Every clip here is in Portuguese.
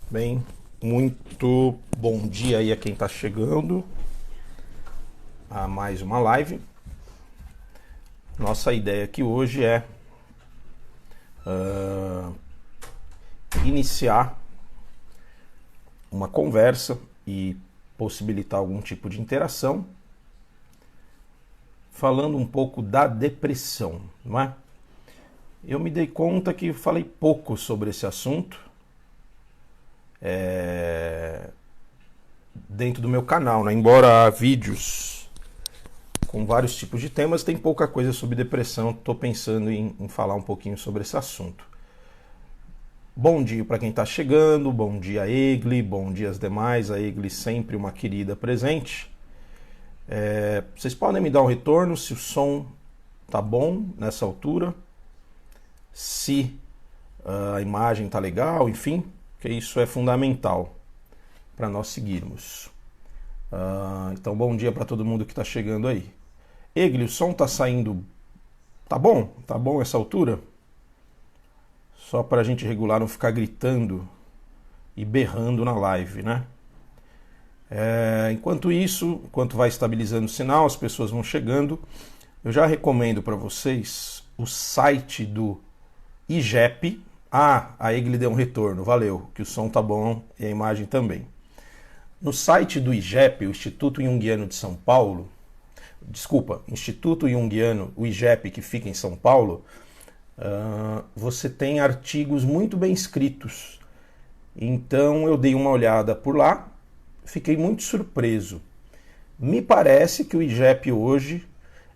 Bem, muito bom dia aí a quem está chegando a mais uma live. Nossa ideia aqui hoje é iniciar uma conversa e possibilitar algum tipo de interação, falando um pouco da depressão, não é? Eu me dei conta que falei pouco sobre esse assunto dentro do meu canal, né? Embora há vídeos com vários tipos de temas, tem pouca coisa sobre depressão. Estou pensando em falar um pouquinho sobre esse assunto. Bom dia para quem está chegando, bom dia a Egli, bom dia às demais, a Egli sempre uma querida presente. Vocês podem me dar um retorno se o som tá bom nessa altura, se a imagem tá legal, enfim, que isso é fundamental para nós seguirmos. Então bom dia para todo mundo que está chegando aí. Egli, o som tá saindo, tá bom? Tá bom essa altura? Só para a gente regular, não ficar gritando e berrando na live, né? Enquanto isso, enquanto vai estabilizando o sinal, as pessoas vão chegando, eu já recomendo para vocês o site do IGEP. A Egli deu um retorno, valeu, que o som tá bom e a imagem também. No site do IGEP, o Instituto Jungiano de São Paulo, Instituto Jungiano, o IGEP, que fica em São Paulo, você tem artigos muito bem escritos. Então eu dei uma olhada por lá, fiquei muito surpreso. Me parece que o IGEP hoje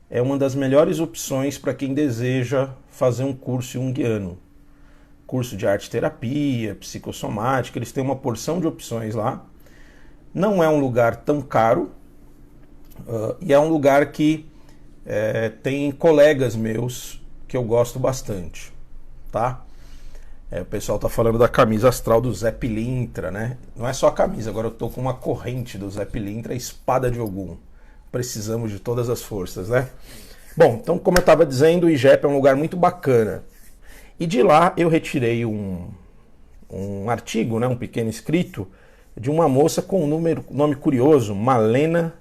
é uma das melhores opções para quem deseja fazer um curso junguiano. Curso de arte-terapia, psicossomática, eles têm uma porção de opções lá. Não é um lugar tão caro e é um lugar que tem colegas meus que eu gosto bastante, tá? O pessoal tá falando da camisa astral do Zé Pilintra, né? Não é só a camisa, agora eu tô com uma corrente do Zé Pilintra, a espada de Ogum. Precisamos de todas as forças, né? Bom, então como eu estava dizendo, o IGEP é um lugar muito bacana. E de lá eu retirei um artigo, né, um pequeno escrito, de uma moça com um nome curioso, Malena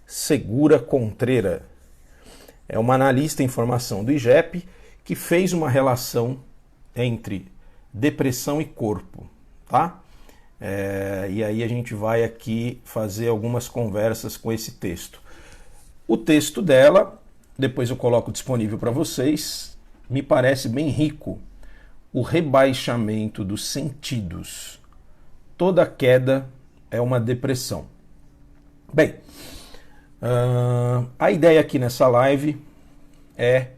Segura Contreira. É uma analista em formação do IGEP que fez uma relação entre depressão e corpo, tá? E aí a gente vai aqui fazer algumas conversas com esse texto. O texto dela, depois eu coloco disponível para vocês, me parece bem rico. O rebaixamento dos sentidos. Toda queda é uma depressão. Bem, a ideia aqui nessa live é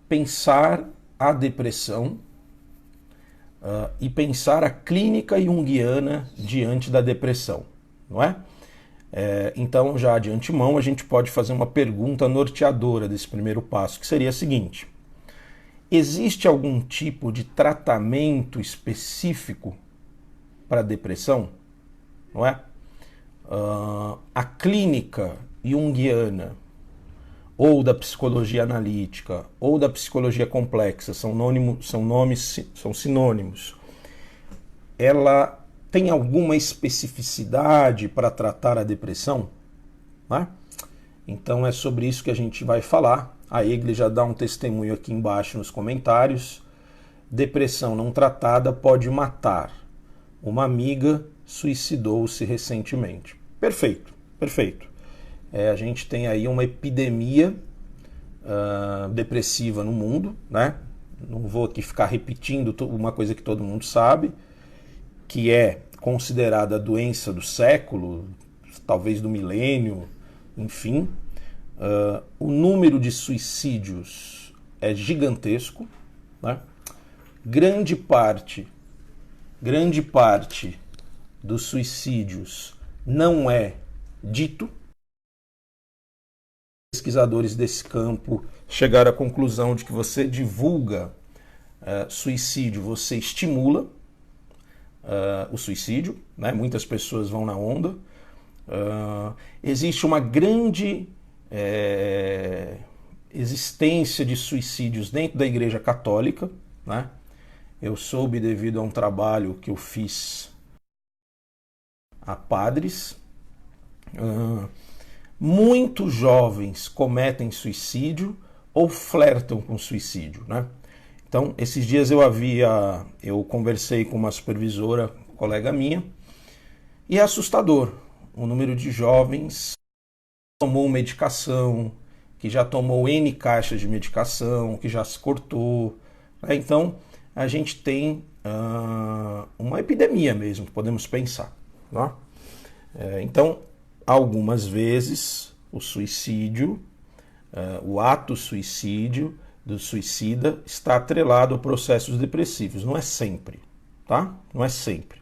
pensar a depressão e pensar a clínica junguiana diante da depressão, não é? Então, já de antemão, a gente pode fazer uma pergunta norteadora desse primeiro passo, que seria a seguinte: existe algum tipo de tratamento específico para depressão? Não é? A clínica junguiana, ou da psicologia analítica, ou da psicologia complexa, são sinônimos. Ela tem alguma especificidade para tratar a depressão? Né? Então é sobre isso que a gente vai falar. A Egli já dá um testemunho aqui embaixo nos comentários. Depressão não tratada pode matar. Uma amiga suicidou-se recentemente. Perfeito, perfeito. A gente tem aí uma epidemia depressiva no mundo, né? Não vou aqui ficar repetindo uma coisa que todo mundo sabe, que é considerada a doença do século, talvez do milênio, enfim. O número de suicídios é gigantesco, né? Grande parte dos suicídios não é dito. Pesquisadores desse campo chegaram à conclusão de que você divulga suicídio, você estimula o suicídio, né? Muitas pessoas vão na onda. Existe uma grande existência de suicídios dentro da Igreja Católica, né? Eu soube devido a um trabalho que eu fiz a padres. Muitos jovens cometem suicídio ou flertam com suicídio, né? Então, esses dias eu conversei com uma supervisora, colega minha, e é assustador o número de jovens que tomou medicação, que já tomou N caixas de medicação, que já se cortou, né? Então, a gente tem uma epidemia mesmo, podemos pensar, né? Então, algumas vezes o suicídio, o ato suicídio do suicida está atrelado a processos depressivos. Não é sempre, tá? Não é sempre.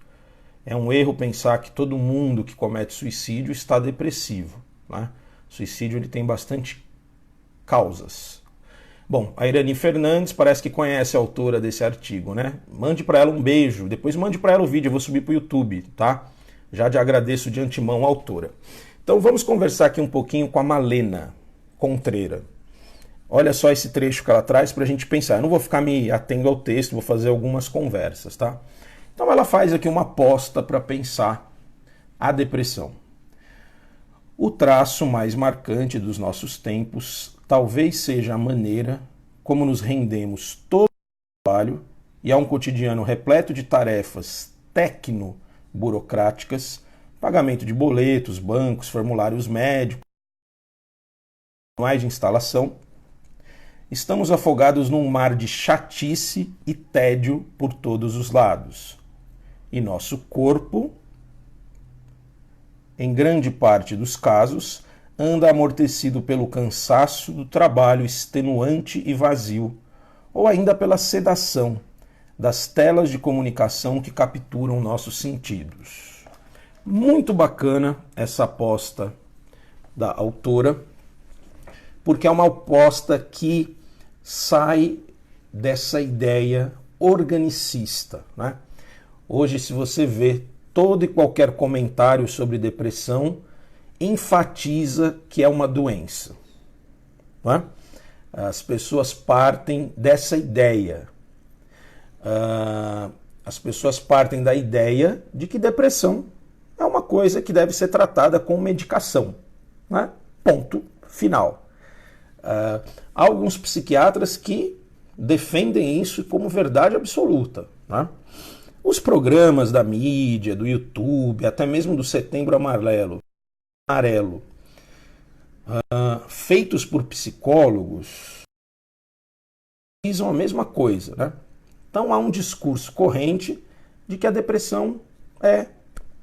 É um erro pensar que todo mundo que comete suicídio está depressivo, né? Suicídio ele tem bastante causas. Bom, a Irani Fernandes parece que conhece a autora desse artigo, né? Mande para ela um beijo, depois mande para ela o vídeo, eu vou subir para o YouTube, tá? Já te agradeço de antemão a autora. Então vamos conversar aqui um pouquinho com a Malena Contreira. Olha só esse trecho que ela traz para a gente pensar. Eu não vou ficar me atendo ao texto, vou fazer algumas conversas, tá? Então ela faz aqui uma aposta para pensar a depressão. O traço mais marcante dos nossos tempos talvez seja a maneira como nos rendemos todo o trabalho e a um cotidiano repleto de tarefas tecno-burocráticas, pagamento de boletos, bancos, formulários médicos, manuais de instalação. Estamos afogados num mar de chatice e tédio por todos os lados. E nosso corpo, em grande parte dos casos, anda amortecido pelo cansaço do trabalho extenuante e vazio, ou ainda pela sedação das telas de comunicação que capturam nossos sentidos. Muito bacana essa aposta da autora, porque é uma aposta que sai dessa ideia organicista, né? Hoje, se você vê todo e qualquer comentário sobre depressão, enfatiza que é uma doença, não é? As pessoas partem dessa ideia. As pessoas partem da ideia de que depressão é uma coisa que deve ser tratada com medicação, né? Ponto final. Há alguns psiquiatras que defendem isso como verdade absoluta, né? Os programas da mídia, do YouTube, até mesmo do Setembro Amarelo, feitos por psicólogos, dizem a mesma coisa, né? Então há um discurso corrente de que a depressão é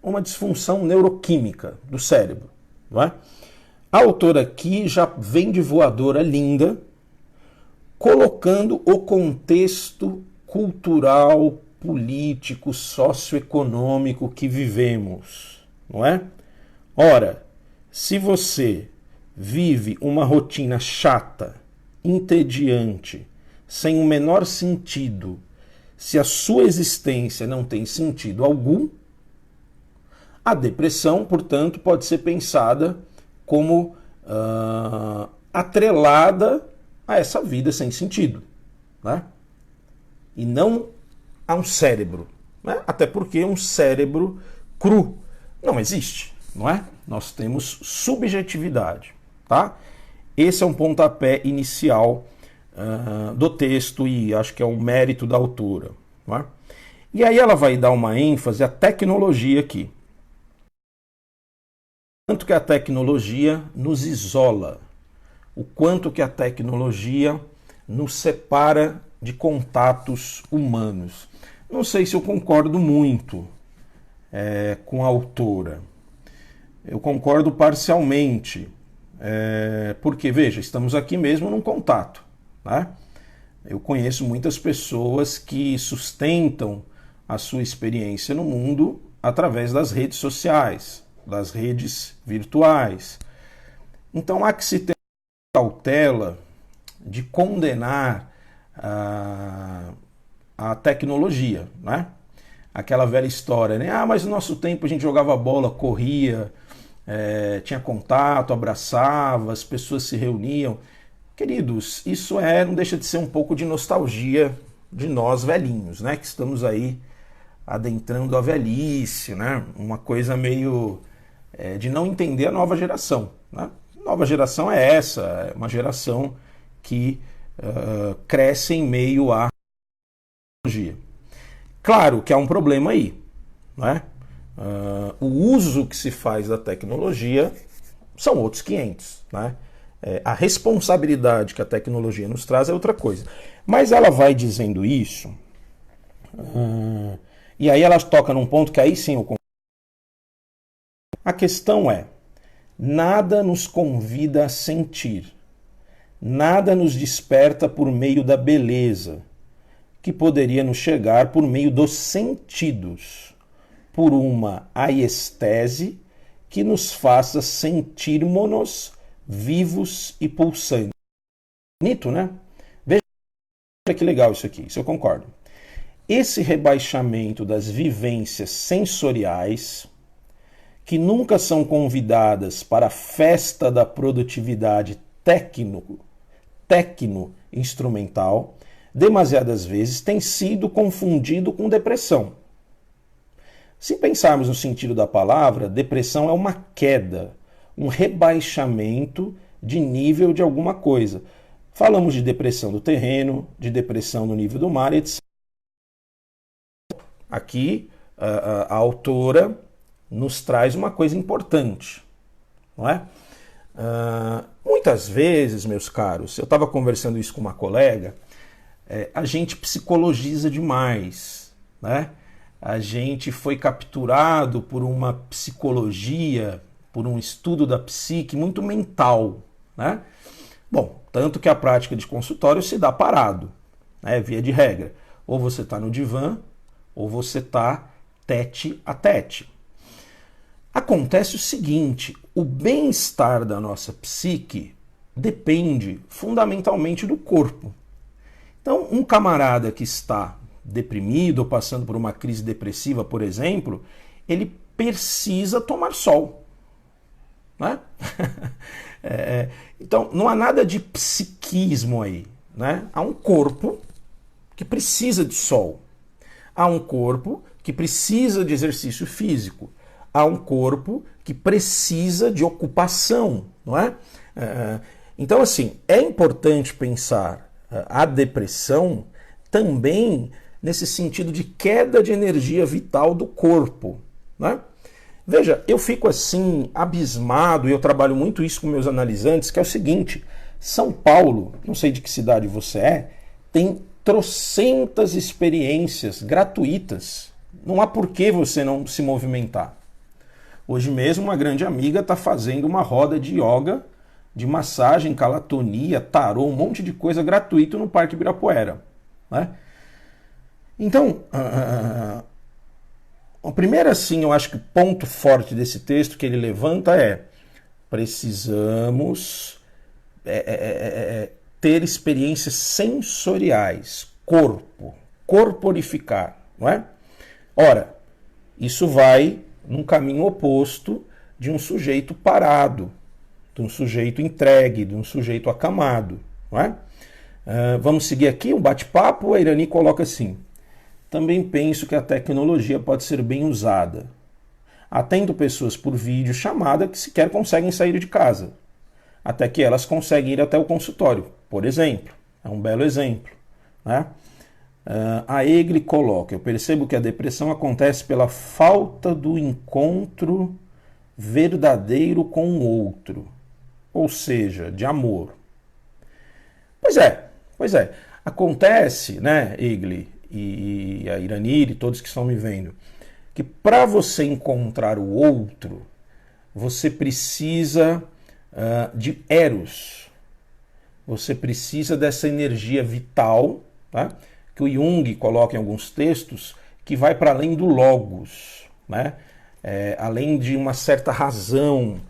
uma disfunção neuroquímica do cérebro, não é? A autora aqui já vem de voadora linda, colocando o contexto cultural, político, socioeconômico que vivemos, não é? Ora, se você vive uma rotina chata, entediante, sem o menor sentido, se a sua existência não tem sentido algum, a depressão, portanto, pode ser pensada como atrelada a essa vida sem sentido, né? E não a um cérebro, né? Até porque um cérebro cru não existe, não é? Nós temos subjetividade, tá? Esse é um pontapé inicial do texto e acho que é um mérito da autora, não é? E aí ela vai dar uma ênfase à tecnologia aqui. Quanto que a tecnologia nos isola, o quanto que a tecnologia nos separa de contatos humanos. Não sei se eu concordo muito com a autora. Eu concordo parcialmente, porque, veja, estamos aqui mesmo num contato, né? Eu conheço muitas pessoas que sustentam a sua experiência no mundo através das redes sociais, das redes virtuais. Então há que se ter cautela de condenar a tecnologia, né? Aquela velha história, né? Ah, mas no nosso tempo a gente jogava bola, corria, tinha contato, abraçava, as pessoas se reuniam. Queridos, isso não deixa de ser um pouco de nostalgia de nós velhinhos, né? Que estamos aí adentrando a velhice, né? Uma coisa meio de não entender a nova geração, né? Nova geração é essa, é uma geração que cresce em meio à tecnologia. Claro que há um problema aí, né? O uso que se faz da tecnologia são outros 500, né? A responsabilidade que a tecnologia nos traz é outra coisa. Mas ela vai dizendo isso, e aí ela toca num ponto que aí sim eu concordo. A questão é, nada nos convida a sentir, nada nos desperta por meio da beleza, que poderia nos chegar por meio dos sentidos, por uma aiestese que nos faça sentirmos-nos vivos e pulsantes. Bonito, né? Veja que legal isso aqui, isso eu concordo. Esse rebaixamento das vivências sensoriais, que nunca são convidadas para a festa da produtividade tecno-instrumental, demasiadas vezes tem sido confundido com depressão. Se pensarmos no sentido da palavra, depressão é uma queda, um rebaixamento de nível de alguma coisa. Falamos de depressão do terreno, de depressão no nível do mar, etc. Aqui a autora nos traz uma coisa importante, não é? Muitas vezes, meus caros, eu estava conversando isso com uma colega, a gente psicologiza demais, né? A gente foi capturado por uma psicologia, por um estudo da psique muito mental, né? Bom, tanto que a prática de consultório se dá parado, né? Via de regra. Ou você está no divã, ou você está tete a tete. Acontece o seguinte, o bem-estar da nossa psique depende fundamentalmente do corpo. Então, um camarada que está deprimido ou passando por uma crise depressiva, por exemplo, ele precisa tomar sol, né? Então, não há nada de psiquismo aí, né? Há um corpo que precisa de sol. Há um corpo que precisa de exercício físico. Há um corpo que precisa de ocupação, não é? Então, assim, é importante pensar a depressão também nesse sentido de queda de energia vital do corpo, né? Veja, eu fico assim abismado, e eu trabalho muito isso com meus analisantes, que é o seguinte, São Paulo, não sei de que cidade você é, tem trocentas experiências gratuitas. Não há por que você não se movimentar. Hoje mesmo uma grande amiga está fazendo uma roda de yoga, de massagem, calatonia, tarô, um monte de coisa gratuito no Parque Ibirapuera, né? Então, a primeira, assim, eu acho que o ponto forte desse texto que ele levanta é precisamos ter experiências sensoriais, corporificar, não é? Ora, isso vai num caminho oposto de um sujeito parado, de um sujeito entregue, de um sujeito acamado, não é? Vamos seguir aqui um bate-papo, a Irani coloca assim: também penso que a tecnologia pode ser bem usada. Atendo pessoas por vídeo chamada que sequer conseguem sair de casa, até que elas conseguem ir até o consultório, por exemplo. É um belo exemplo, né? A Egli coloca: eu percebo que a depressão acontece pela falta do encontro verdadeiro com o outro, ou seja, de amor. Pois é. Acontece, né, Egli e a Iranir e todos que estão me vendo, que para você encontrar o outro, você precisa de eros. Você precisa dessa energia vital, tá? Que o Jung coloca em alguns textos, que vai para além do logos, né? Além de uma certa razão,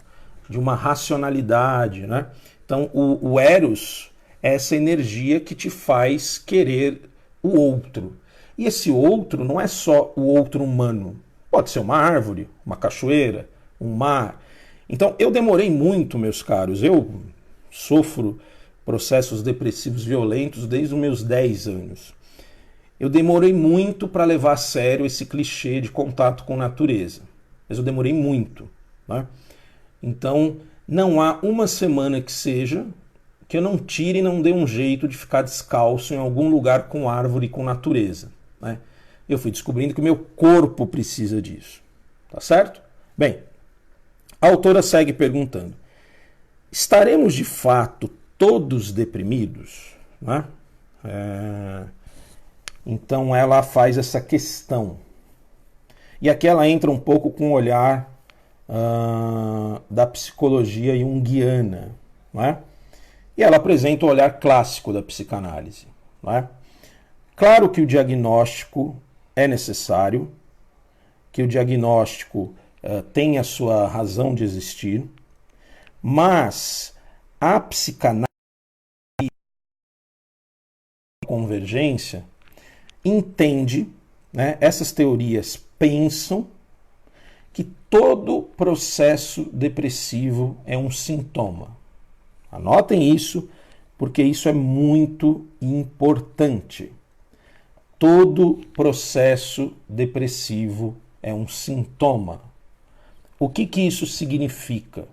de uma racionalidade, né? Então o eros é essa energia que te faz querer o outro. E esse outro não é só o outro humano. Pode ser uma árvore, uma cachoeira, um mar. Então eu demorei muito, meus caros. Eu sofro processos depressivos violentos desde os meus 10 anos. Eu demorei muito para levar a sério esse clichê de contato com a natureza. Mas eu demorei muito. Né? Então, não há uma semana que seja que eu não tire e não dê um jeito de ficar descalço em algum lugar com árvore e com natureza. Né? Eu fui descobrindo que o meu corpo precisa disso. Tá certo? Bem, a autora segue perguntando: estaremos de fato todos deprimidos? Né? Então ela faz essa questão. E aqui ela entra um pouco com o olhar da psicologia junguiana. Né? E ela apresenta o olhar clássico da psicanálise. Né? Claro que o diagnóstico é necessário, que o diagnóstico tem a sua razão de existir, mas a psicanálise e a convergência entende, né, essas teorias pensam que todo processo depressivo é um sintoma. Anotem isso, porque isso é muito importante. Todo processo depressivo é um sintoma. O que isso significa?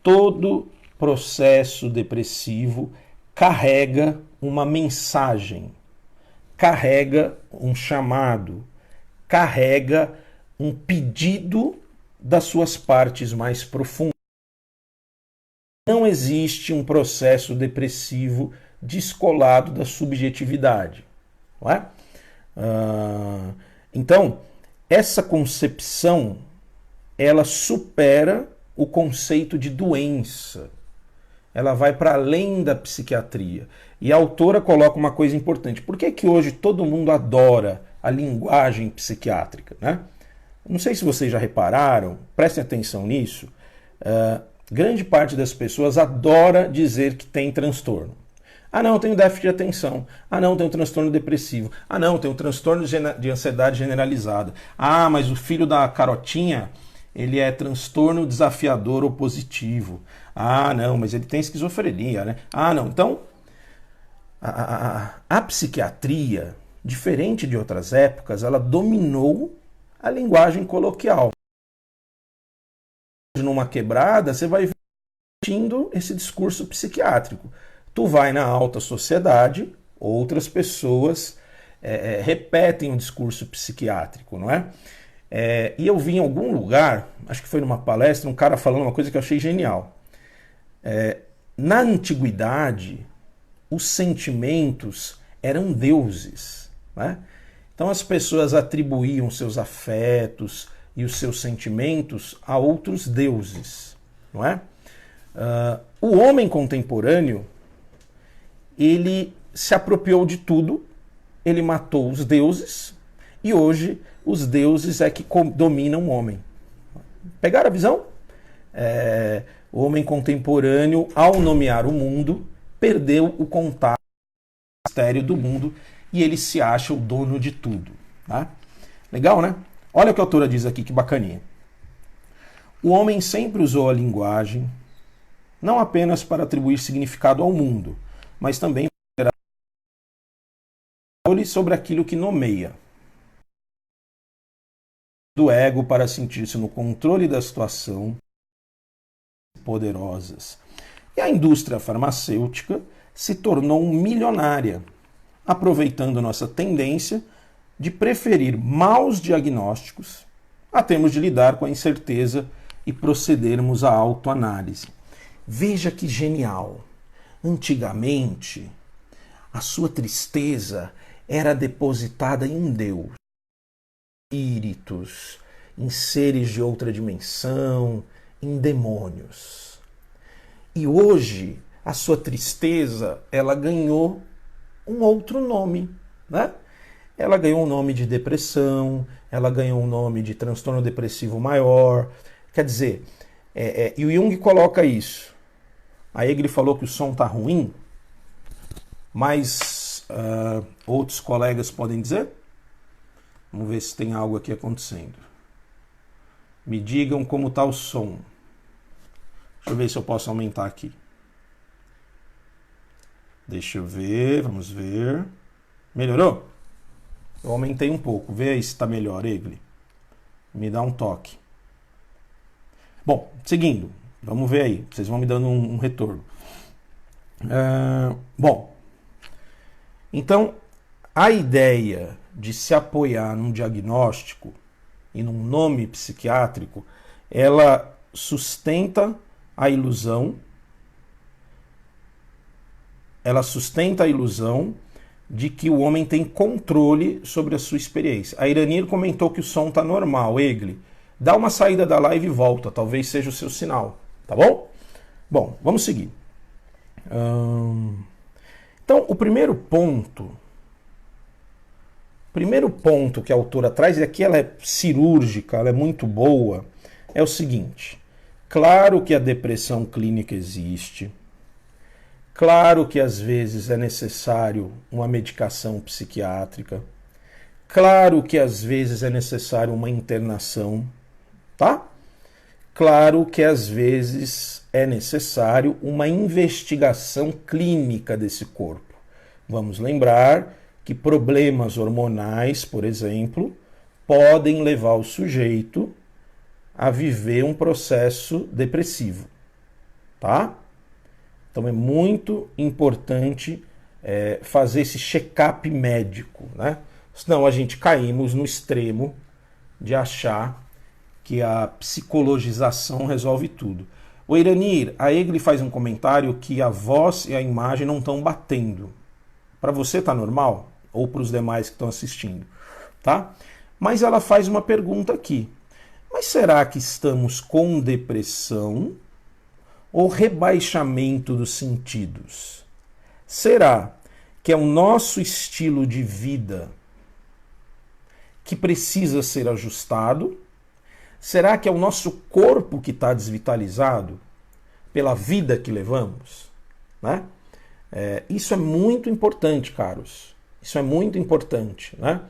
Todo processo depressivo carrega uma mensagem, carrega um chamado, carrega um pedido das suas partes mais profundas. Não existe um processo depressivo descolado da subjetividade. Não é? Então, essa concepção ela supera o conceito de doença. Ela vai para além da psiquiatria. E a autora coloca uma coisa importante. Por que hoje todo mundo adora a linguagem psiquiátrica? Né? Não sei se vocês já repararam, prestem atenção nisso. Grande parte das pessoas adora dizer que tem transtorno. Ah, não, eu tenho déficit de atenção. Ah, não, eu tenho transtorno depressivo. Ah, não, eu tenho transtorno de ansiedade generalizada. Ah, mas o filho da Carotinha, ele é transtorno desafiador opositivo. Ah, não, mas ele tem esquizofrenia, né? Ah, não. Então, a psiquiatria, diferente de outras épocas, ela dominou a linguagem coloquial. Numa quebrada, você vai vestindo esse discurso psiquiátrico. Tu vai na alta sociedade, outras pessoas repetem o discurso psiquiátrico, não é? E eu vi em algum lugar, acho que foi numa palestra, um cara falando uma coisa que eu achei genial. Na antiguidade, os sentimentos eram deuses. Né? Então as pessoas atribuíam seus afetos e os seus sentimentos a outros deuses. Não é? O homem contemporâneo, ele se apropriou de tudo, ele matou os deuses e hoje os deuses é que dominam o homem. Pegaram a visão? O homem contemporâneo, ao nomear o mundo, perdeu o contato com o mistério do mundo e ele se acha o dono de tudo. Tá? Legal, né? Olha o que a autora diz aqui, que bacaninha. O homem sempre usou a linguagem não apenas para atribuir significado ao mundo, mas também para ter sobre aquilo que nomeia. Do ego para sentir-se no controle da situação poderosas. E a indústria farmacêutica se tornou milionária, aproveitando nossa tendência de preferir maus diagnósticos a termos de lidar com a incerteza e procedermos à autoanálise. Veja que genial! Antigamente, a sua tristeza era depositada em um Deus, espíritos, em seres de outra dimensão, em demônios. E hoje, a sua tristeza, ela ganhou um outro nome, né? Ela ganhou um nome de depressão, ela ganhou um nome de transtorno depressivo maior. Quer dizer, e o Jung coloca isso. Aí ele falou que o som está ruim, mas outros colegas podem dizer? Vamos ver se tem algo aqui acontecendo. Me digam como está o som. Deixa eu ver se eu posso aumentar aqui. Deixa eu ver, vamos ver. Melhorou? Eu aumentei um pouco. Vê aí se está melhor, Egli. Me dá um toque. Bom, seguindo. Vamos ver aí. Vocês vão me dando um retorno. Bom, então a ideia de se apoiar num diagnóstico e num nome psiquiátrico, ela sustenta a ilusão, de que o homem tem controle sobre a sua experiência. A Iranir comentou que o som tá normal. Egli, dá uma saída da live e volta, talvez seja o seu sinal, tá bom? Bom, vamos seguir. Então, o primeiro ponto que a autora traz, e aqui ela é cirúrgica, ela é muito boa, é o seguinte: claro que a depressão clínica existe, claro que às vezes é necessário uma medicação psiquiátrica, claro que às vezes é necessário uma internação, tá? Claro que às vezes é necessário uma investigação clínica desse corpo. Vamos lembrar que problemas hormonais, por exemplo, podem levar o sujeito a viver um processo depressivo, tá? Então é muito importante fazer esse check-up médico, né? Senão a gente caímos no extremo de achar que a psicologização resolve tudo. O Iranir, a Egli faz um comentário que a voz e a imagem não estão batendo. Para você tá normal? Ou para os demais que estão assistindo, tá? Mas ela faz uma pergunta aqui. Mas será que estamos com depressão ou rebaixamento dos sentidos? Será que é o nosso estilo de vida que precisa ser ajustado? Será que é o nosso corpo que está desvitalizado pela vida que levamos? Né? Isso é muito importante, caros. Isso é muito importante, né?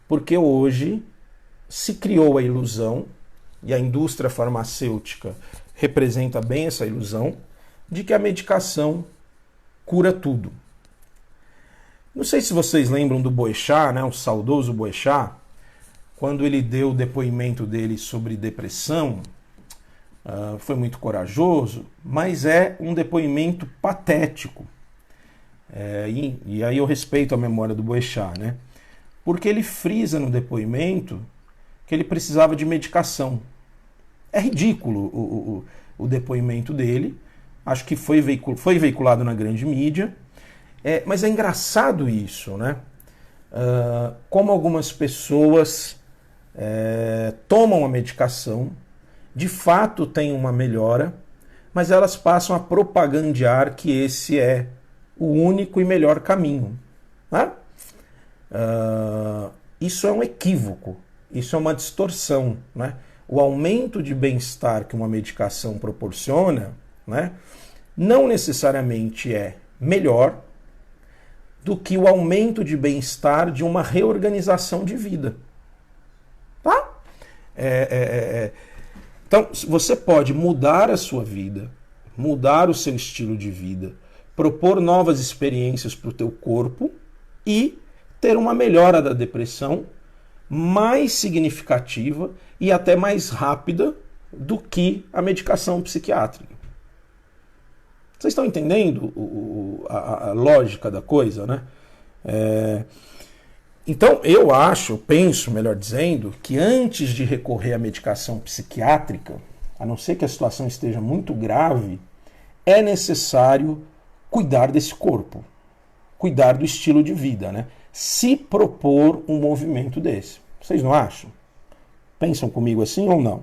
Porque hoje se criou a ilusão, e a indústria farmacêutica representa bem essa ilusão, de que a medicação cura tudo. Não sei se vocês lembram do Boechat, né, o saudoso Boechat, quando ele deu o depoimento dele sobre depressão, foi muito corajoso, mas é um depoimento patético. E aí eu respeito a memória do Boechat, né? Porque ele frisa no depoimento que ele precisava de medicação. É ridículo o depoimento dele, acho que foi veiculado na grande mídia, mas é engraçado isso, né? Como algumas pessoas tomam a medicação, de fato têm uma melhora, mas elas passam a propagandear que esse é o único e melhor caminho. Né? Isso é um equívoco, isso é uma distorção. Né? O aumento de bem-estar que uma medicação proporciona, né, não necessariamente é melhor do que o aumento de bem-estar de uma reorganização de vida. Tá? Então, você pode mudar a sua vida, mudar o seu estilo de vida, propor novas experiências para o teu corpo e ter uma melhora da depressão mais significativa e até mais rápida do que a medicação psiquiátrica. Vocês estão entendendo a lógica da coisa, né? Então, eu penso, melhor dizendo, que antes de recorrer à medicação psiquiátrica, a não ser que a situação esteja muito grave, é necessário cuidar desse corpo, cuidar do estilo de vida, né? Se propor um movimento desse. Vocês não acham? Pensam comigo assim ou não?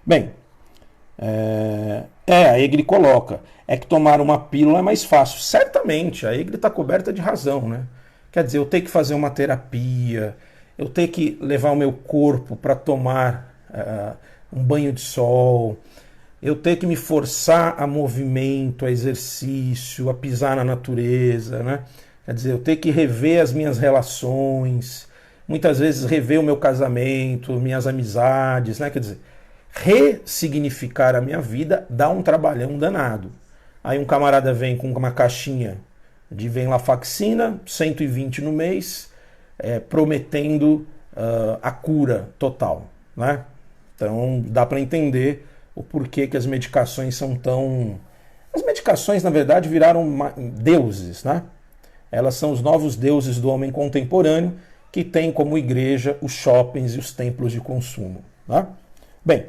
Bem, a Egli coloca, é que tomar uma pílula é mais fácil. Certamente, a Egli está coberta de razão, né? Quer dizer, eu tenho que fazer uma terapia, eu tenho que levar o meu corpo para tomar um banho de sol, eu tenho que me forçar a movimento, a exercício, a pisar na natureza, né? Quer dizer, eu tenho que rever as minhas relações, muitas vezes rever o meu casamento, minhas amizades, né? Quer dizer, ressignificar a minha vida dá um trabalhão danado. Aí um camarada vem com uma caixinha de venlafaxina, 120 no mês, prometendo a cura total, né? Então dá para entender o porquê que as medicações são tão... As medicações, na verdade, viraram deuses, né? Elas são os novos deuses do homem contemporâneo, que tem como igreja os shoppings e os templos de consumo, né? Bem,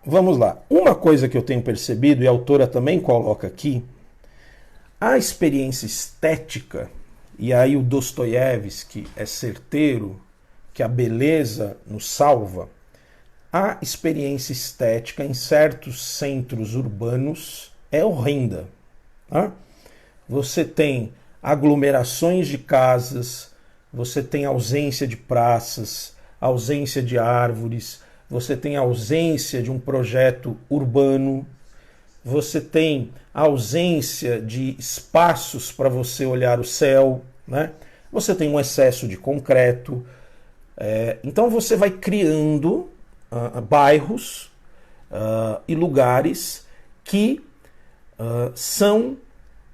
vamos lá. Uma coisa que eu tenho percebido, e a autora também coloca aqui, a experiência estética, e aí o Dostoiévski é certeiro, que a beleza nos salva, a experiência estética em certos centros urbanos é horrenda. Tá? Você tem aglomerações de casas, você tem ausência de praças, ausência de árvores, você tem ausência de um projeto urbano, você tem ausência de espaços para você olhar o céu, né? Você tem um excesso de concreto. Então você vai criando bairros e lugares que são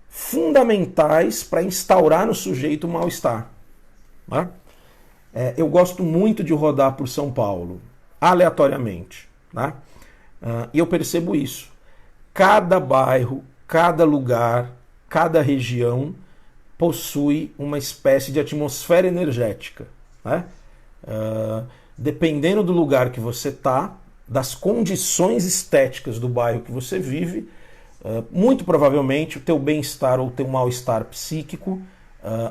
fundamentais para instaurar no sujeito o mal-estar. Né? Eu gosto muito de rodar por São Paulo, aleatoriamente. Né? E eu percebo isso. Cada bairro, cada lugar, cada região possui uma espécie de atmosfera energética. Né? Dependendo do lugar que você está, das condições estéticas do bairro que você vive, muito provavelmente o teu bem-estar ou o teu mal-estar psíquico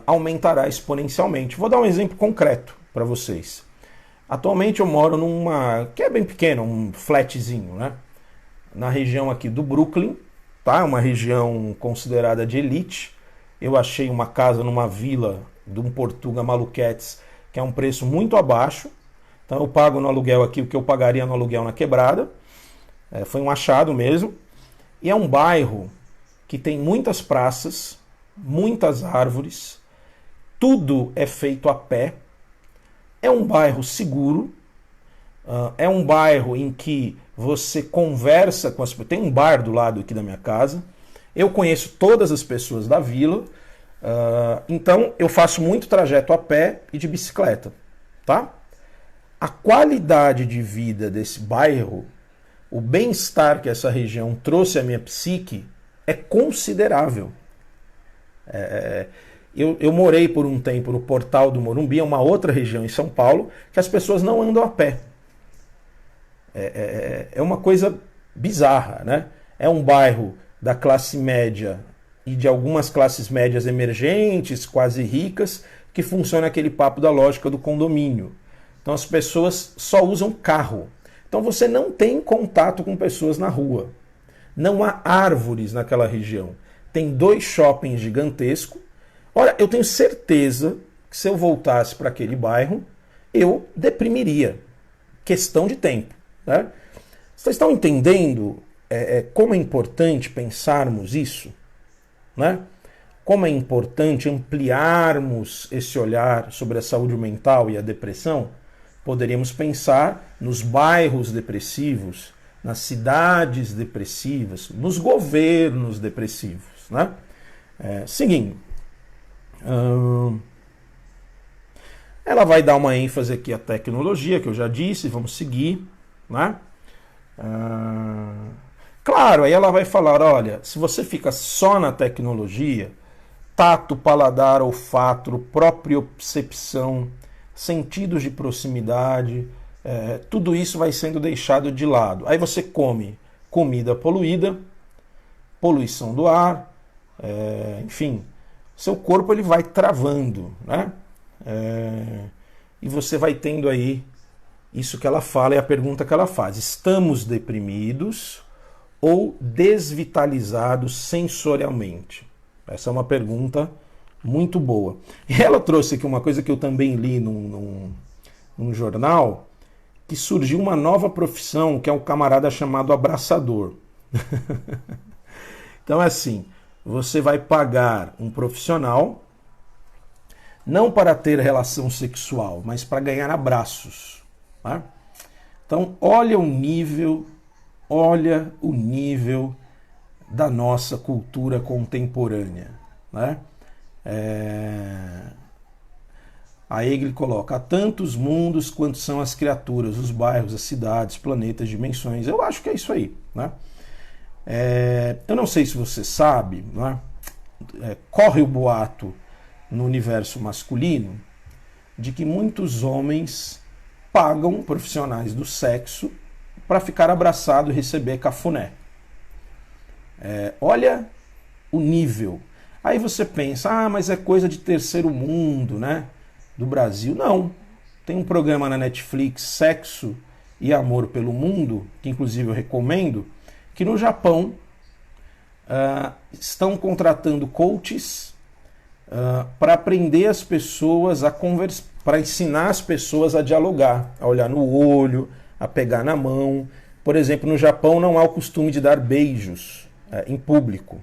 aumentará exponencialmente. Vou dar um exemplo concreto para vocês. Atualmente eu moro numa, que é bem pequena, um flatzinho, né? Na região aqui do Brooklyn, tá? Uma região considerada de elite. Eu achei uma casa numa vila de um Portuga Maluquetes, que é um preço muito abaixo. Então eu pago no aluguel aqui o que eu pagaria no aluguel na Quebrada. Foi um achado mesmo. E é um bairro que tem muitas praças, muitas árvores, tudo é feito a pé. É um bairro seguro, é um bairro em que você conversa com as pessoas. Tem um bar do lado aqui da minha casa. Eu conheço todas as pessoas da vila. Então eu faço muito trajeto a pé e de bicicleta. Tá? A qualidade de vida desse bairro, o bem-estar que essa região trouxe à minha psique é considerável. Eu morei por um tempo no Portal do Morumbi, é uma outra região em São Paulo, que as pessoas não andam a pé. É uma coisa bizarra, né? É um bairro da classe média e de algumas classes médias emergentes, quase ricas, que funciona aquele papo da lógica do condomínio. Então as pessoas só usam carro. Então você não tem contato com pessoas na rua. Não há árvores naquela região. Tem 2 shoppings gigantescos. Olha, eu tenho certeza que se eu voltasse para aquele bairro, eu deprimiria. Questão de tempo. Né? Vocês estão entendendo como é importante pensarmos isso? Né? Como é importante ampliarmos esse olhar sobre a saúde mental e a depressão? Poderíamos pensar nos bairros depressivos, nas cidades depressivas, nos governos depressivos. Né? Seguindo. Ela vai dar uma ênfase aqui à tecnologia, que eu já disse, vamos seguir. Né? Claro, aí ela vai falar, olha, se você fica só na tecnologia, tato, paladar, olfato, propriocepção, sentidos de proximidade, tudo isso vai sendo deixado de lado. Aí você come comida poluída, poluição do ar, enfim, seu corpo ele vai travando, né? E você vai tendo aí isso que ela fala, é a pergunta que ela faz. Estamos deprimidos ou desvitalizados sensorialmente? Essa é uma pergunta muito boa. E ela trouxe aqui uma coisa que eu também li num jornal, que surgiu uma nova profissão, que é um camarada chamado abraçador. Então é assim, você vai pagar um profissional, não para ter relação sexual, mas para ganhar abraços. Tá? Então olha o nível da nossa cultura contemporânea, né? A Egle coloca: há tantos mundos quanto são as criaturas, os bairros, as cidades, planetas, dimensões. Eu acho que é isso aí, né? Eu não sei se você sabe, né? Corre o boato no universo masculino de que muitos homens pagam profissionais do sexo para ficar abraçado e receber cafuné. Olha o nível. Aí você pensa, mas é coisa de terceiro mundo, né? Do Brasil. Não. Tem um programa na Netflix, Sexo e Amor pelo Mundo, que inclusive eu recomendo, que no Japão estão contratando coaches para aprender as pessoas a conversar, para ensinar as pessoas a dialogar, a olhar no olho, a pegar na mão. Por exemplo, no Japão não há o costume de dar beijos em público.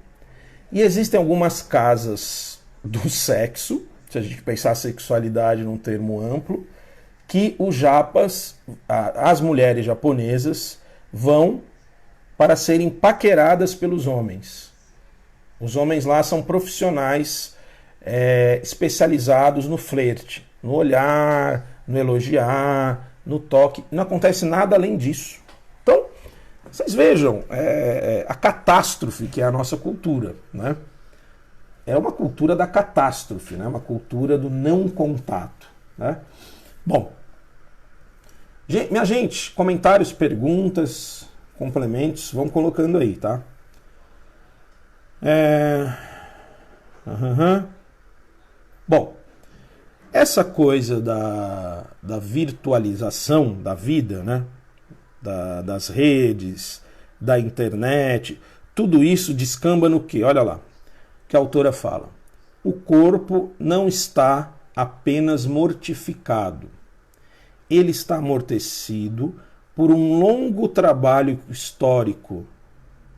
E existem algumas casas do sexo, se a gente pensar a sexualidade num termo amplo, que os japas, as mulheres japonesas, vão para serem paqueradas pelos homens. Os homens lá são profissionais especializados no flerte, no olhar, no elogiar, no toque. Não acontece nada além disso. Então, vocês vejam a catástrofe que é a nossa cultura, né? É uma cultura da catástrofe, né? Uma cultura do não contato, né? Bom, minha gente, comentários, perguntas, complementos, vão colocando aí, tá? Bom, essa coisa da virtualização da vida, né? Das redes, da internet, tudo isso descamba no quê? Olha lá, que a autora fala: o corpo não está apenas mortificado, ele está amortecido por um longo trabalho histórico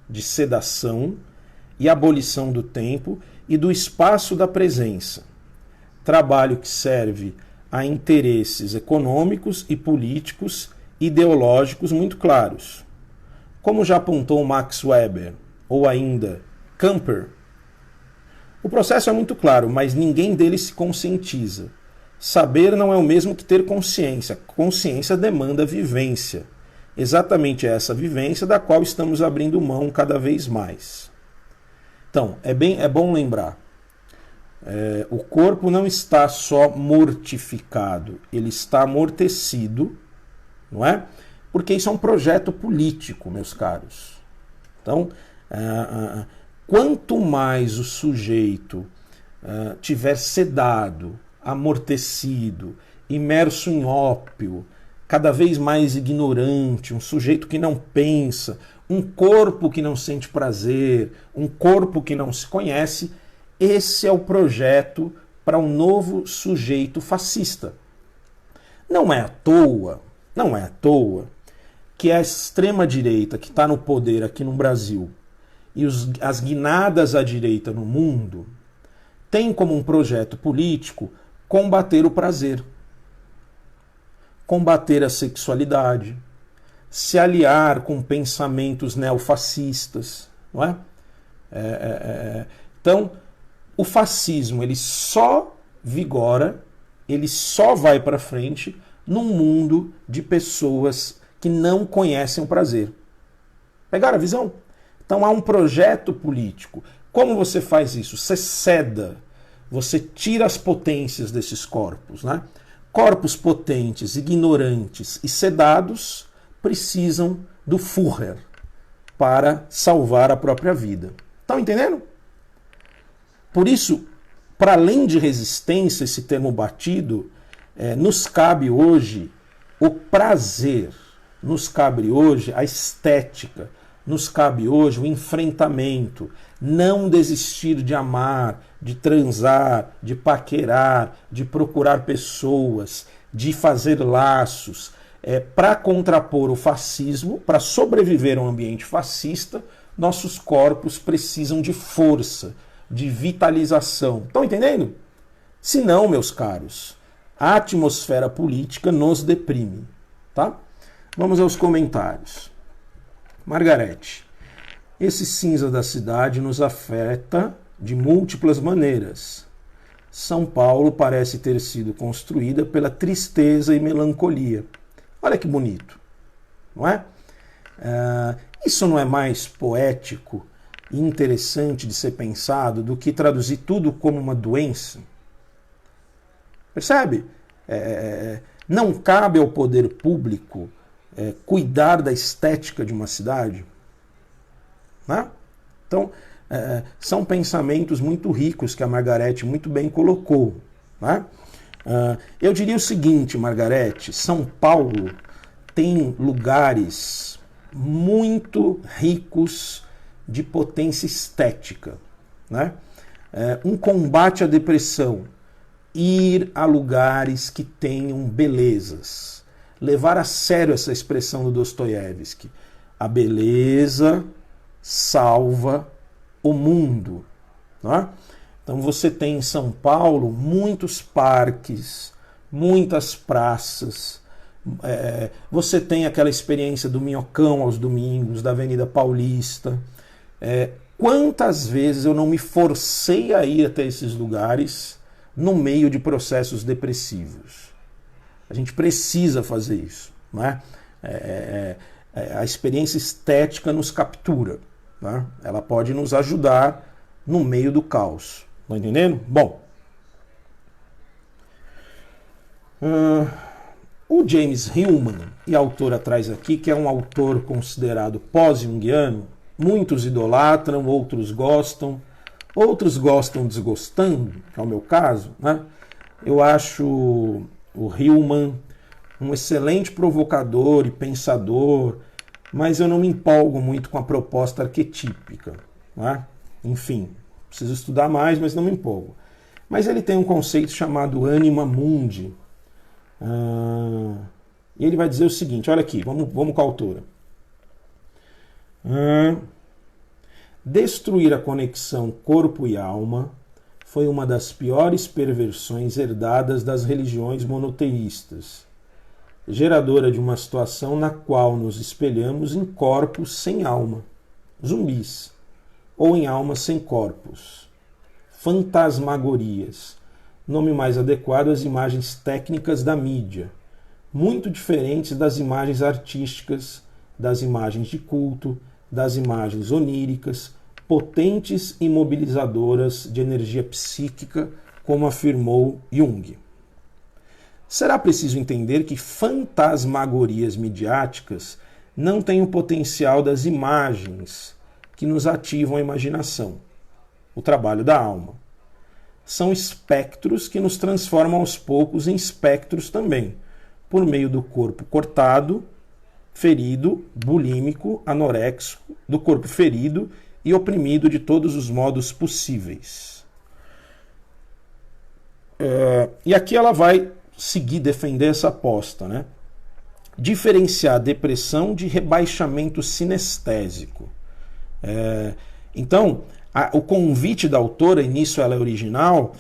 de sedação e abolição do tempo e do espaço da presença. Trabalho que serve a interesses econômicos e políticos ideológicos muito claros. Como já apontou Max Weber, ou ainda Camper, o processo é muito claro, mas ninguém dele se conscientiza. Saber não é o mesmo que ter consciência. Consciência demanda vivência. Exatamente essa vivência da qual estamos abrindo mão cada vez mais. Então, é bom lembrar, o corpo não está só mortificado, ele está amortecido, não é? Porque isso é um projeto político, meus caros. Então, quanto mais o sujeito tiver sedado, amortecido, imerso em ópio, cada vez mais ignorante, um sujeito que não pensa, um corpo que não sente prazer, um corpo que não se conhece, esse é o projeto para um novo sujeito fascista. Não é à toa que a extrema-direita que está no poder aqui no Brasil e as guinadas à direita no mundo tem como um projeto político combater o prazer, combater a sexualidade, se aliar com pensamentos neofascistas, não é? Então, o fascismo ele só vigora, ele só vai para frente num mundo de pessoas que não conhecem o prazer. Pegaram a visão? Então há um projeto político. Como você faz isso? Você ceda, você tira as potências desses corpos, né? Corpos potentes, ignorantes e sedados precisam do Führer para salvar a própria vida. Estão entendendo? Por isso, para além de resistência, esse termo batido, nos cabe hoje o prazer, nos cabe hoje a estética, nos cabe hoje o enfrentamento, não desistir de amar, de transar, de paquerar, de procurar pessoas, de fazer laços, para contrapor o fascismo, para sobreviver a um ambiente fascista, nossos corpos precisam de força, de vitalização. Estão entendendo? Se não, meus caros, a atmosfera política nos deprime. Tá? Vamos aos comentários. Margarete. Esse cinza da cidade nos afeta de múltiplas maneiras. São Paulo parece ter sido construída pela tristeza e melancolia. Olha que bonito, não é? Isso não é mais poético e interessante de ser pensado do que traduzir tudo como uma doença? Percebe? Não cabe ao poder público cuidar da estética de uma cidade? Né? Então, são pensamentos muito ricos que a Margarete muito bem colocou. Né? Eu diria o seguinte, Margarete, São Paulo tem lugares muito ricos de potência estética. Né? Um combate à depressão, ir a lugares que tenham belezas, levar a sério essa expressão do Dostoiévski. A beleza salva o mundo. Né? Então você tem em São Paulo muitos parques, muitas praças, você tem aquela experiência do Minhocão aos domingos, da Avenida Paulista. Quantas vezes eu não me forcei a ir até esses lugares no meio de processos depressivos? A gente precisa fazer isso. Né? A experiência estética nos captura. Né? Ela pode nos ajudar no meio do caos. Estão entendendo? Bom, o James Hillman, e autor atrás aqui, que é um autor considerado pós-junguiano, muitos idolatram, outros gostam desgostando, que é o meu caso. Né? Eu acho o Hillman um excelente provocador e pensador, mas eu não me empolgo muito com a proposta arquetípica. Né? Enfim, preciso estudar mais, mas não me empolgo. Mas ele tem um conceito chamado anima mundi. E ele vai dizer o seguinte, olha aqui, vamos com a autora. Destruir a conexão corpo e alma foi uma das piores perversões herdadas das religiões monoteístas, geradora de uma situação na qual nos espelhamos em corpos sem alma, zumbis, ou em almas sem corpos, fantasmagorias, nome mais adequado às imagens técnicas da mídia, muito diferentes das imagens artísticas, das imagens de culto, das imagens oníricas, potentes e mobilizadoras de energia psíquica, como afirmou Jung. Será preciso entender que fantasmagorias midiáticas não têm o potencial das imagens que nos ativam a imaginação, o trabalho da alma. São espectros que nos transformam aos poucos em espectros também, por meio do corpo cortado, ferido, bulímico, anoréxico, do corpo ferido e oprimido de todos os modos possíveis. E aqui ela vai seguir, defender essa aposta, né? Diferenciar a depressão de rebaixamento sinestésico. Então, o convite da autora, e nisso ela é original,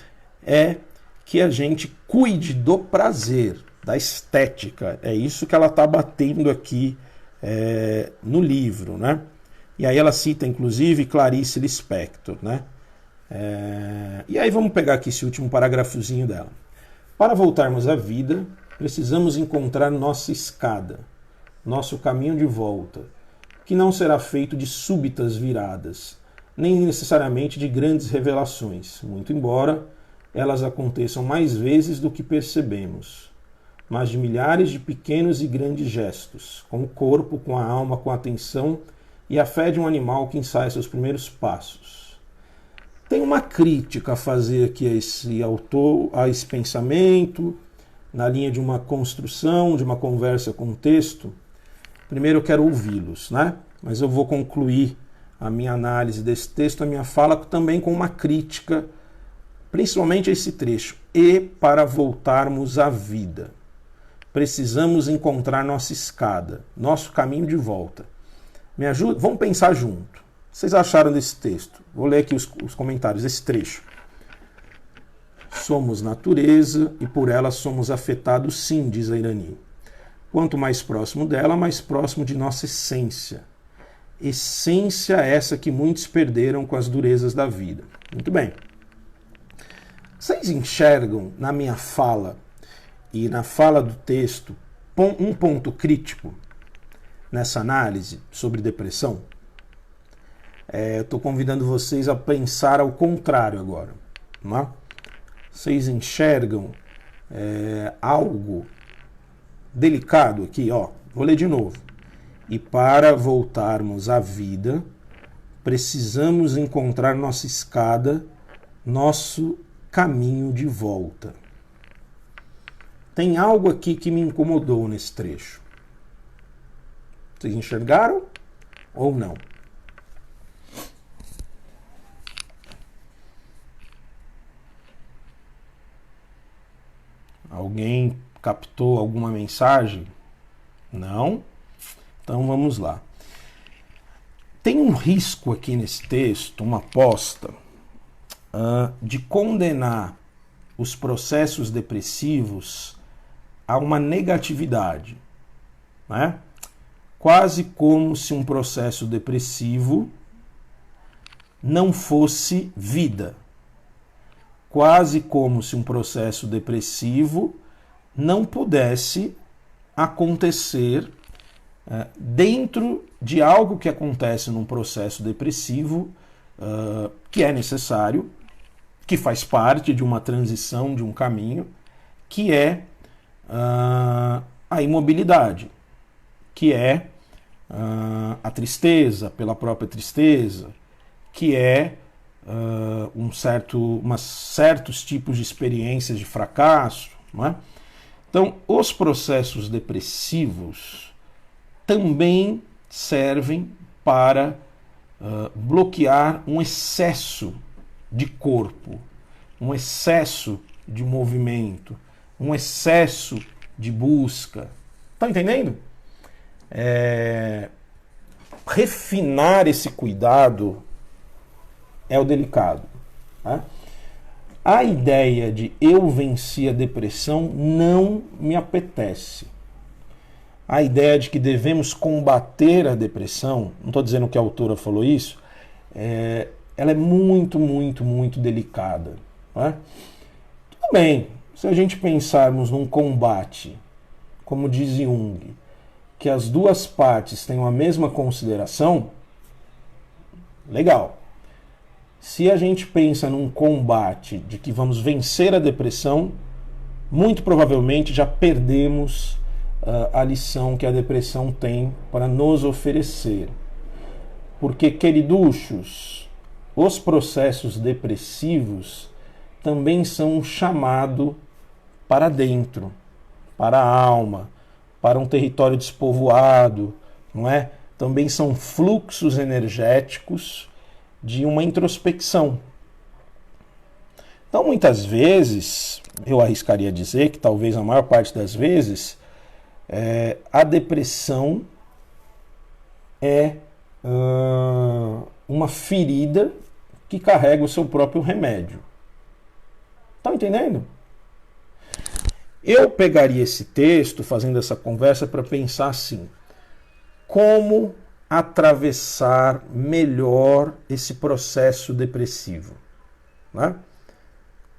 é que a gente cuide do prazer, da estética. É isso que ela está batendo aqui no livro, né? E aí ela cita, inclusive, Clarice Lispector, né? E aí vamos pegar aqui esse último parágrafozinho dela. Para voltarmos à vida, precisamos encontrar nossa escada, nosso caminho de volta, que não será feito de súbitas viradas, nem necessariamente de grandes revelações, muito embora elas aconteçam mais vezes do que percebemos, mas de milhares de pequenos e grandes gestos, com o corpo, com a alma, com a atenção e a fé de um animal que ensaia seus primeiros passos. Tem uma crítica a fazer aqui a esse autor, a esse pensamento, na linha de uma construção, de uma conversa com o texto. Primeiro eu quero ouvi-los, né? Mas eu vou concluir a minha análise desse texto, a minha fala, também com uma crítica, principalmente a esse trecho. E para voltarmos à vida, precisamos encontrar nossa escada, nosso caminho de volta. Me ajuda? Vamos pensar junto. O que vocês acharam desse texto? Vou ler aqui os comentários desse trecho. Somos natureza e por ela somos afetados sim, diz a Irani. Quanto mais próximo dela, mais próximo de nossa essência. essência essa que muitos perderam com as durezas da vida. Muito bem. Vocês enxergam na minha fala e na fala do texto um ponto crítico nessa análise sobre depressão? Eu estou convidando vocês a pensar ao contrário agora. Não é? Vocês enxergam algo delicado aqui? Ó, vou ler de novo. E para voltarmos à vida, precisamos encontrar nossa escada, nosso caminho de volta. Tem algo aqui que me incomodou nesse trecho. Vocês enxergaram ou não? Alguém captou alguma mensagem? Não? Então vamos lá. Tem um risco aqui nesse texto, uma aposta, de condenar os processos depressivos a uma negatividade, né? Quase como se um processo depressivo não fosse vida. Quase como se um processo depressivo não pudesse acontecer dentro de algo que acontece num processo depressivo, que é necessário, que faz parte de uma transição, de um caminho, que é a imobilidade, que é a tristeza pela própria tristeza, que é certos tipos de experiências de fracasso, não é? Então, os processos depressivos também servem para bloquear um excesso de corpo, um excesso de movimento, um excesso de busca. Tá entendendo? Refinar esse cuidado é o delicado. Tá? A ideia de eu venci a depressão não me apetece. A ideia de que devemos combater a depressão, não estou dizendo que a autora falou isso, ela é muito, muito, muito delicada. Tá? Tudo bem, se a gente pensarmos num combate, como diz Jung, que as duas partes tenham a mesma consideração, legal. Se a gente pensa num combate de que vamos vencer a depressão, muito provavelmente já perdemos a lição que a depressão tem para nos oferecer. Porque, queriduchos, os processos depressivos também são um chamado para dentro, para a alma, para um território despovoado, não é? Também são fluxos energéticos de uma introspecção. Então, muitas vezes, eu arriscaria dizer que talvez a maior parte das vezes, a depressão é uma ferida que carrega o seu próprio remédio. Estão entendendo? Eu pegaria esse texto, fazendo essa conversa, para pensar assim: como atravessar melhor esse processo depressivo? Né?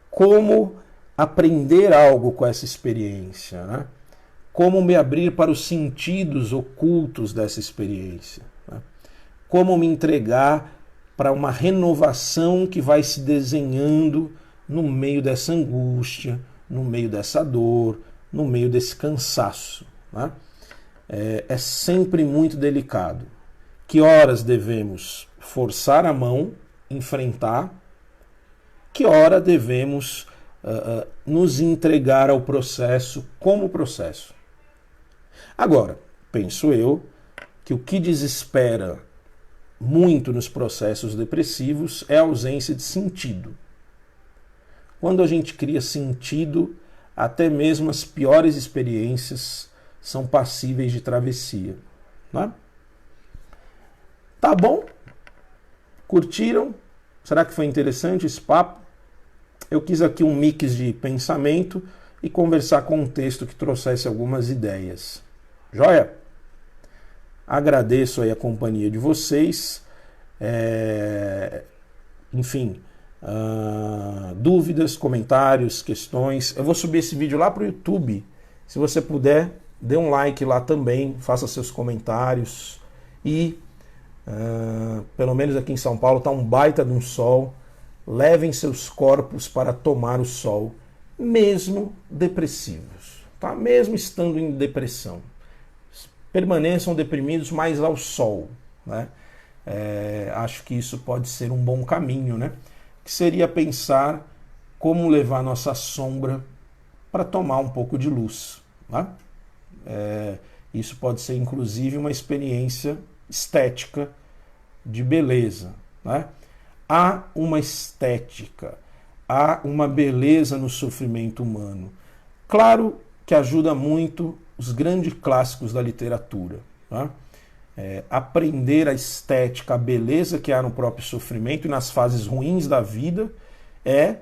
Como aprender algo com essa experiência? Né? Como me abrir para os sentidos ocultos dessa experiência? Né? Como me entregar para uma renovação que vai se desenhando no meio dessa angústia, no meio dessa dor, no meio desse cansaço? Né? É sempre muito delicado. Que horas devemos forçar a mão, enfrentar? Que hora devemos nos entregar ao processo como processo? Agora, penso eu que o que desespera muito nos processos depressivos é a ausência de sentido. Quando a gente cria sentido, até mesmo as piores experiências são passíveis de travessia. Né? Tá bom? Curtiram? Será que foi interessante esse papo? Eu quis aqui um mix de pensamento e conversar com um texto que trouxesse algumas ideias. Joia? Agradeço aí a companhia de vocês. Enfim, dúvidas, comentários, questões. Eu vou subir esse vídeo lá para o YouTube. Se você puder, dê um like lá também, faça seus comentários. E, pelo menos aqui em São Paulo, está um baita de um sol. Levem seus corpos para tomar o sol, mesmo depressivos, tá? Mesmo estando em depressão. Permaneçam deprimidos, mas ao sol, né? Acho que isso pode ser um bom caminho, né? Que seria pensar como levar nossa sombra para tomar um pouco de luz, né? Isso pode ser inclusive uma experiência estética de beleza, né? Há uma estética, há uma beleza no sofrimento humano. Claro que ajuda muito os grandes clássicos da literatura, né? Aprender a estética, a beleza que há no próprio sofrimento e nas fases ruins da vida é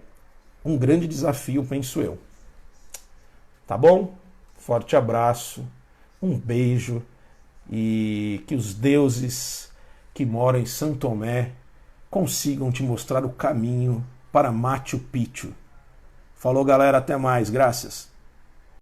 um grande desafio, penso eu. Tá bom? Forte abraço, um beijo e que os deuses que moram em São Tomé consigam te mostrar o caminho para Machu Picchu. Falou, galera, até mais, graças.